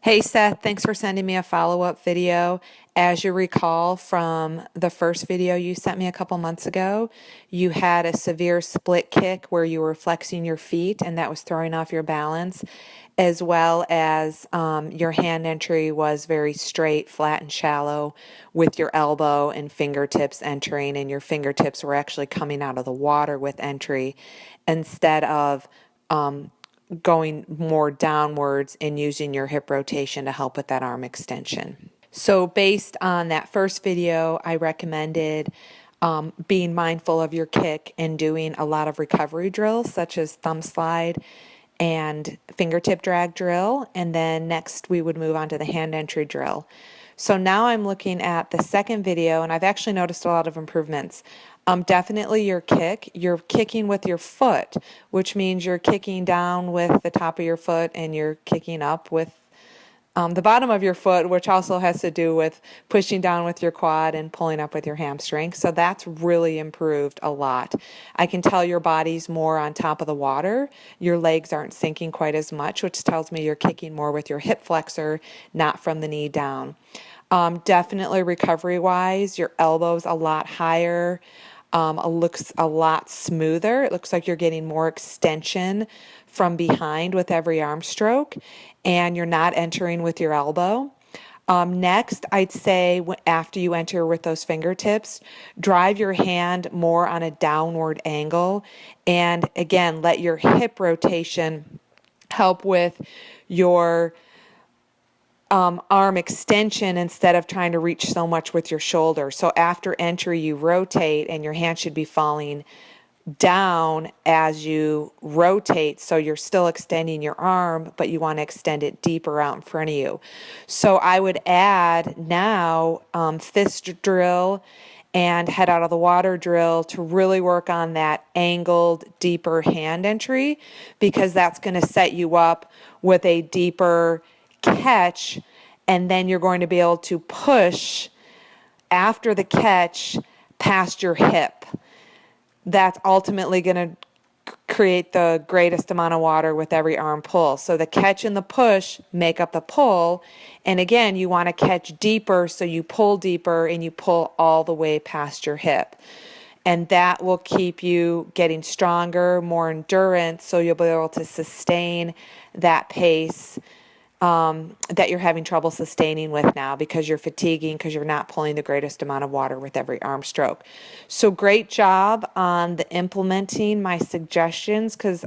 Hey Seth, thanks for sending me a follow-up video. As you recall from the first video you sent me a couple months ago, you had a severe split kick where you were flexing your feet and that was throwing off your balance, as well as your hand entry was very straight, flat, and shallow with your elbow and fingertips entering, and your fingertips were actually coming out of the water with entry instead of going more downwards and using your hip rotation to help with that arm extension. So based on that first video, I recommended being mindful of your kick and doing a lot of recovery drills such as thumb slide and fingertip drag drill. And then next we would move on to the hand entry drill. So now I'm looking at the second video and I've actually noticed a lot of improvements. Definitely your kick. You're kicking with your foot, which means you're kicking down with the top of your foot and you're kicking up with the bottom of your foot, which also has to do with pushing down with your quad and pulling up with your hamstring. So that's really improved a lot. I can tell your body's more on top of the water. Your legs aren't sinking quite as much, which tells me you're kicking more with your hip flexor, not from the knee down. Definitely recovery-wise, your elbow's a lot higher. It looks a lot smoother. It looks like you're getting more extension from behind with every arm stroke, and you're not entering with your elbow. Next, I'd say after you enter with those fingertips, drive your hand more on a downward angle, and again, let your hip rotation help with your arm extension instead of trying to reach so much with your shoulder. So after entry, you rotate and your hand should be falling down as you rotate. So you're still extending your arm, but you want to extend it deeper out in front of you. So I would add now fist drill and head out of the water drill to really work on that angled, deeper hand entry, because that's going to set you up with a deeper catch, and then you're going to be able to push after the catch past your hip. That's ultimately going to create the greatest amount of water with every arm pull. So the catch and the push make up the pull, and again, you want to catch deeper, so you pull deeper and you pull all the way past your hip. And that will keep you getting stronger, more endurance, so you'll be able to sustain that pace that you're having trouble sustaining with now because you're fatiguing, because you're not pulling the greatest amount of water with every arm stroke. So great job on the implementing my suggestions, because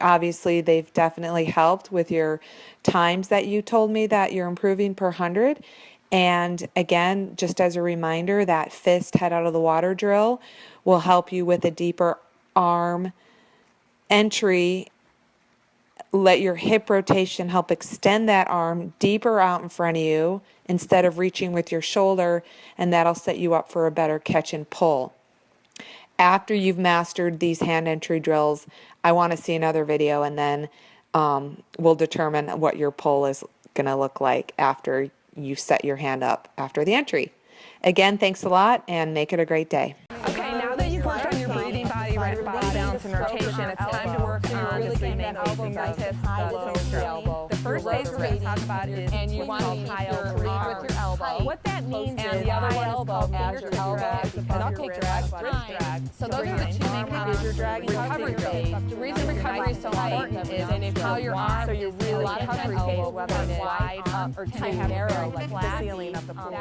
obviously they've definitely helped with your times that you told me that you're improving per 100. And again, just as a reminder, that fist head out of the water drill will help you with a deeper arm entry. Let your hip rotation help extend that arm deeper out in front of you instead of reaching with your shoulder, and that'll set you up for a better catch and pull. After you've mastered these hand entry drills, I want to see another video, and then we'll determine what your pull is going to look like after you set your hand up after the entry. Again, thanks a lot, and make it a great day. Okay, now that you've worked on your breathing, body balance, and rotation, it's time to work on the three main fingertips, the elbow. The first phase we're going to talk about is and you want to high elbow with your elbow. What that means is the other elbow as your elbow, and I'll take drag, wrist drag. So those are the two main components. Recovery phase. The reason recovery is so important is how your arm, so you're really recovery phase, whether it's wide up or too narrow, like the ceiling of the pool.